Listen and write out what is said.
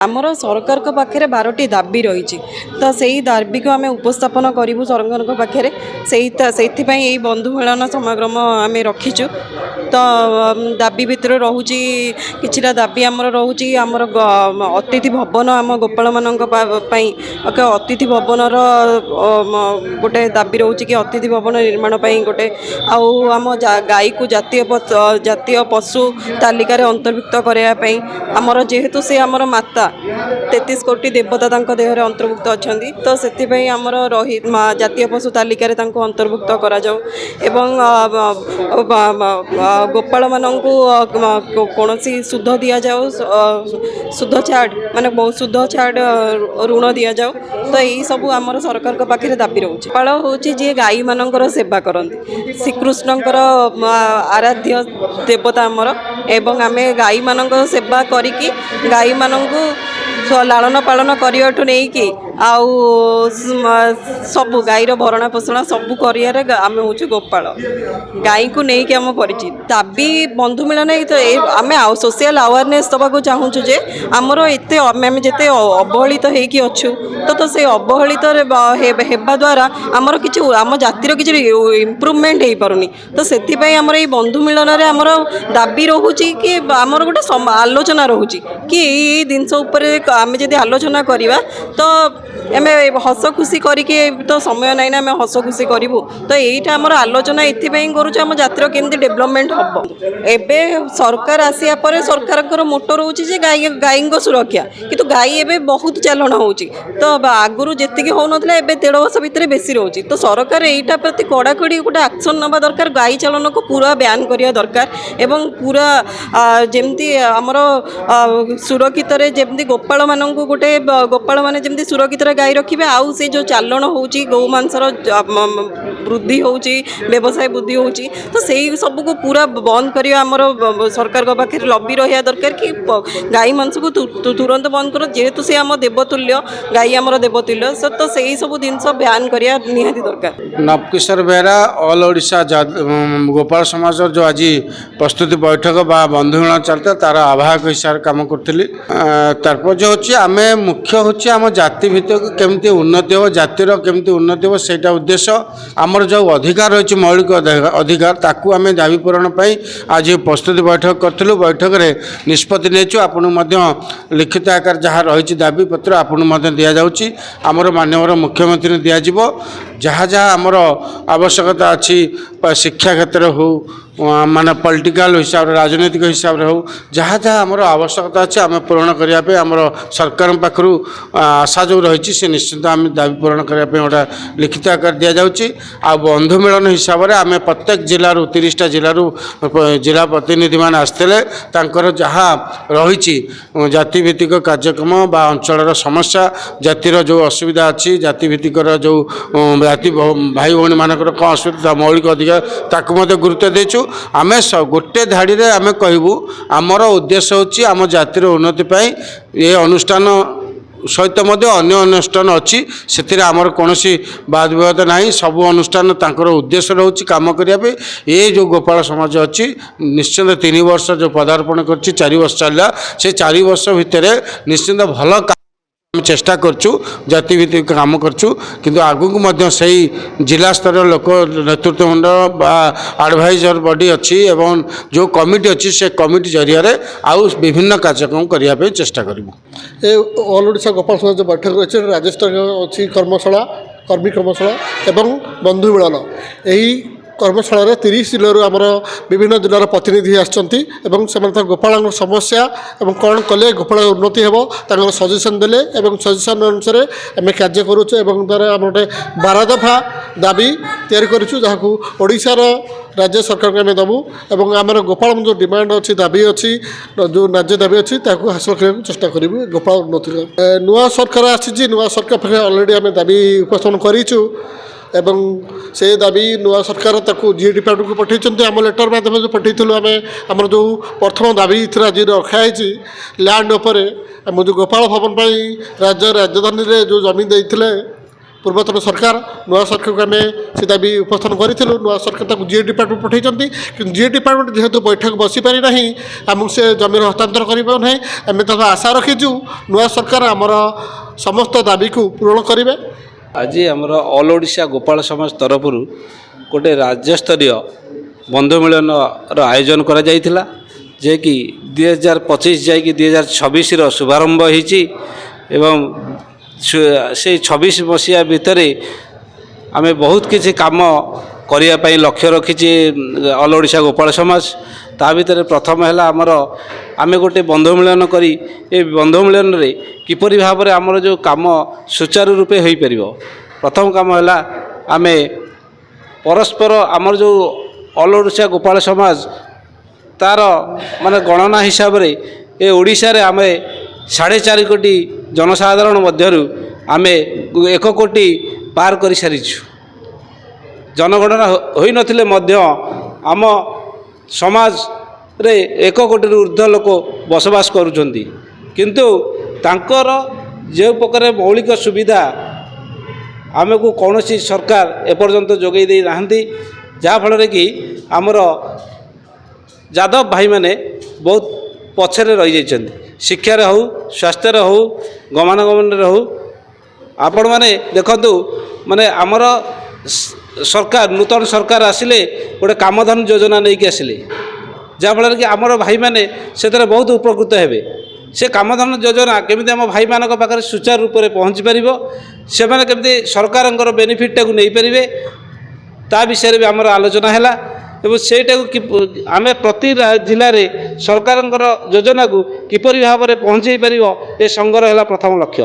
आमर सरकार पाखे 12टी दाबी रही तो से दाबी को आम उपस्थापन करूँ सरकार पाखे से बंधु मिलन समागम आम रखीचु। तो दाबी भितर रोचे किछिटा दाबी आमर रोचे आमर अतिथि भवन आम गोपाल मानक अतिथि भवन गोटे दाबी रोचे कि अतिथि भवन निर्माण गोटे आम गाई को जातीय पशु तालिकार अंतर्भुक्त करने आमर जेहेतु से आमर माता 33 कोटी देवता देहर अंतर्भुक्त अच्छा तो से आमर रही जातीय पशु तालिकार अंतर्भुक्त करा जाऊ एवं गोपाल मानू कौन सुध दि जाऊ सुध छाड़ माने बहुत सुध छाड़ ऋण दि जाऊ। तो यही सब आमर सरकार पाखे दाबी रोचे। गोपाल हूँ जी गाई मानकर सेवा करती श्रीकृष्णकर आराध्य देवता आमर एवं आम गाई मानक सेवा करिकी गाई मानू लालन पालन करने नहीं कि सबू गाईर भरणा पोषण सबू करें हूँ गोपाल गाई को लेकिन आम परिचित दाबी बंधु मिलन तो आम सोशल अवेयरनेस दवाक चाहूँ जे आमर एत आम जिते अवहेलित होचु तो से अवहेलित होगा द्वारा आमर कि आम जातिर किसी इम्प्रूवमेंट हो पारुनी। तो से आमर ये बंधु मिलन आमर दाबी रोचे कि आमर गोटे आलोचना रोचे कि ये जिनस आम जब आलोचना करवा तो आम हस खुशी करके तो समय ना आम हस खुशी करूँ। तो यहीटा आमर आलोचना ये करुँ जातिर केमती डेभलपमेंट हम एवं सरकार आसिया पर सरकार मोटो रोचे गाई गाई सुरक्षा किंतु गाई एवं बहुत चालन हो तो आगुरी जी हो ना 1.5 वर्ष भितर बेसी रोचे। तो सरकार यहीटा प्रति कड़ाकड़ी गोटे एक्शन नवा दरकार गाई चालन को पूरा बैन करवा दरकार एवं पूरा जमती आमर सुरक्षित जमती गोपाल मानू गोटे गोपाल माने जमती सुरक्षित गाई रखिए आउ से जो चालन हो गौ मांसर वृद्धि हो व्यवसाय वृद्धि हो तो से सब को पूरा बंद कर आमर सरकार पाखे लबी रहा दरकार कि गाई मांस को तुरंत बंद कर जेहेतु से आम देवतुल्य गाई आमर देवतुल्य तो से सब जिनस बैन करवा निहाती दरकार। नवकिशोर बेहरा ऑल ओडिशा गोपाल समाज जो आज प्रस्तुति बैठक बा बंधु मिलन चलता तार आवाहक हिसाब से कम करी तात्पर्य हूँ आम मुख्य हूँ आम जाति भित्तिक केमती उन्नति हो जातिर केमती उन्नति हो सेटा उद्देश्य आमर जो अधिकार रही मौलिक अधिकार ताकू आम दाबी पूरण आज प्रस्तुति बैठक करूँ। बैठक में निष्पत्ति नहीं आपन लिखित आकार जहाँ रही दाबी पत्र आपन दि जाऊँगी आमर माननीय मुख्यमंत्री दिज्व जहाँ जहाँ आमर आवश्यकता अच्छी शिक्षा क्षेत्र हो माने पॉलिटिकल हिसाब से राजनीतिक हिसाब से हो जहाँ जहाँ आमर आवश्यकता अच्छे आम पूरण करने आमर सरकार पाखु आशा जो रही से निश्चित आम दाबी पूरण करने गोटे लिखित आकार दि जाऊँगी। आ बंधु मिलन हिसाब से आम प्रत्येक जिलूर 30टा जिलूर जिला प्रतिनिधि मान आसते जहाँ रही जातिभित्तिक कार्यक्रम बा अंचल समस्या जातिर जो असुविधा अच्छी जातिभित्तिक जो जाति भाई भौणी मानक कौन असुविधा मौलिक अधिकार ताकू गुरुत्व देचु। आम गोटे धाड़ी रे आम कहबू आमर उद्देश्य होची आम जातिर उन्नति पाई ये अनुष्ठान सहित अन्य अनुष्ठान अच्छी से आमर कौन वाद विवाद ना सबू अनुष्ठान तांकर उद्देश्य रोचे कम करने ये जो गोपाल समाज अच्छी निश्चिंत 3 वर्ष जो पदार्पण कर 4 वर्ष चलला से 4 वर्ष भितर निश्चिंत भल चेष्टा करचु जाति भित्तिक काम करचु किंतु आगु से जिला स्तर लोक नेतृत्व मंडल बा एडवाइजर बॉडी अच्छी एवं जो कमिटी अच्छी से कमिटी जरिया आउ विभिन्न कार्यक्रम करने चेष्टा करूँ। ये ऑल ओडिशा गोपाल समाज बैठक रही राज्य स्तर अच्छी कर्मशाला कर्मी कर्मशाला एवं बंधु मिलन यही कर्मशाला 30 जिलूर आमर विभिन्न जिलार प्रतिनिधि आसछंती गोपाल समस्या एवं कौन कले गोपाल उन्नति हे सजेसन देले एवं सजेसन अनुसार आम कार्य करुचु एवं द्वारा आम गोटे 12 दफा दाबी तैयारी करूँ जहाँ ओडिशार राज्य सरकार को आम दबू एवं आमर गोपाल जो डिमांड अच्छी दाबी अच्छी जो राज्य दाबी अच्छी हासिल करने चेष्टा करूँ। गोपाल उन्नति नुआ सरकार आसी नुआ सरकार पाखे अलरेडी आम दाबी उपस्थापन करूँ एवं से दाबी नुआ सरकार ताकू जी डिपार्टमेंट को पठे आम लेटर माध्यम जो पठेलु आम आमर जो प्रथम दाबी आज रखाई लैंड उपर आम जो गोपाल भवन राज्य राजधानी रे जो जमीन देते ପୂର୍ବତନ ସରକାର ନୂଆ ସରକାରକୁ ଆମେ ସେ ଦାବି ଉପସ୍ଥାପନ କରିଥିଲୁ। ନୂଆ ସରକାର ତାକୁ ଜିଏ ଡିପାର୍ଟମେଣ୍ଟ ପଠାଇଛନ୍ତି, କିନ୍ତୁ ଜିଏ ଡିପାର୍ଟମେଣ୍ଟ ଯେହେତୁ ବୈଠକ ବସିପାରି ନାହିଁ, ଆମକୁ ସେ ଜମିର ହସ୍ତାନ୍ତର କରିପାରୁ ନାହିଁ। ଆମେ ତାକୁ ଆଶା ରଖିଛୁ ନୂଆ ସରକାର ଆମର ସମସ୍ତ ଦାବିକୁ ପୂରଣ କରିବେ। ଆଜି ଆମର ଅଲ୍ ଓଡ଼ିଶା ଗୋପାଳ ସମାଜ ତରଫରୁ ଗୋଟେ ରାଜ୍ୟସ୍ତରୀୟ ବନ୍ଧୁ ମିଳନର ଆୟୋଜନ କରାଯାଇଥିଲା, ଯେ କି 2025 ଯାଇକି 2026ର ଶୁଭାରମ୍ଭ ହୋଇଛି ଏବଂ ସେଇ 26 ମସିହା ଭିତରେ ଆମେ ବହୁତ କିଛି କାମ କରିବା ପାଇଁ ଲକ୍ଷ୍ୟ ରଖିଛି ଅଲ୍ ଓଡ଼ିଶା ଗୋପାଳ ସମାଜ। ତା ଭିତରେ ପ୍ରଥମ ହେଲା ଆମର ଆମେ ଗୋଟେ ବନ୍ଧୁ ମିଳନ କରି ଏ ବନ୍ଧୁ ମିଳନରେ କିପରି ଭାବରେ ଆମର ଯେଉଁ କାମ ସୁଚାରୁ ରୂପେ ହୋଇପାରିବ। ପ୍ରଥମ କାମ ହେଲା ଆମେ ପରସ୍ପର ଆମର ଯେଉଁ ଅଲ୍ ଓଡ଼ିଶା ଗୋପାଳ ସମାଜ ତାର ମାନେ ଗଣନା ହିସାବରେ ଏ ଓଡ଼ିଶାରେ ଆମେ 4.5 କୋଟି ଜନସାଧାରଣ ମଧ୍ୟରୁ ଆମେ 1 କୋଟି ପାର କରିସାରିଛୁ। ଜନଗଣନା ହୋଇନଥିଲେ ମଧ୍ୟ ଆମ ସମାଜରେ 1 କୋଟିରୁ ଉର୍ଦ୍ଧ୍ୱ ଲୋକ ବସବାସ କରୁଛନ୍ତି, କିନ୍ତୁ ତାଙ୍କର ଯେଉଁ ପ୍ରକାର ମୌଳିକ ସୁବିଧା ଆମକୁ କୌଣସି ସରକାର ଏପର୍ଯ୍ୟନ୍ତ ଯୋଗାଇ ଦେଇନାହାନ୍ତି, ଯାହାଫଳରେ କି ଆମର ଯାଦବ ଭାଇମାନେ ବହୁତ ପଛରେ ରହିଯାଇଛନ୍ତି। ଶିକ୍ଷାରେ ହେଉ, ସ୍ୱାସ୍ଥ୍ୟରେ ହେଉ, ଗମନାଗମନରେ ହେଉ। ଆପଣମାନେ ଦେଖନ୍ତୁ, ମାନେ ଆମର ସରକାର ନୂତନ ସରକାର ଆସିଲେ ଗୋଟେ କାମଧନ ଯୋଜନା ନେଇକି ଆସିଲେ, ଯାହାଫଳରେ କି ଆମର ଭାଇମାନେ ସେଥିରେ ବହୁତ ଉପକୃତ ହେବେ। ସେ କାମଧନ ଯୋଜନା କେମିତି ଆମ ଭାଇମାନଙ୍କ ପାଖରେ ସୁଚାରୁ ରୂପରେ ପହଞ୍ଚି ପାରିବ, ସେମାନେ କେମିତି ସରକାରଙ୍କର ବେନିଫିଟଟାକୁ ନେଇପାରିବେ, ତା ବିଷୟରେ ବି ଆମର ଆଲୋଚନା ହେଲା ଏବଂ ସେଇଟାକୁ ଆମେ ପ୍ରତି ଜିଲ୍ଲାରେ ସରକାରଙ୍କର ଯୋଜନାକୁ କିପରି ଭାବରେ ପହଞ୍ଚାଇ ପାରିବ, ଏ ସଂଘର ହେଲା ପ୍ରଥମ ଲକ୍ଷ୍ୟ।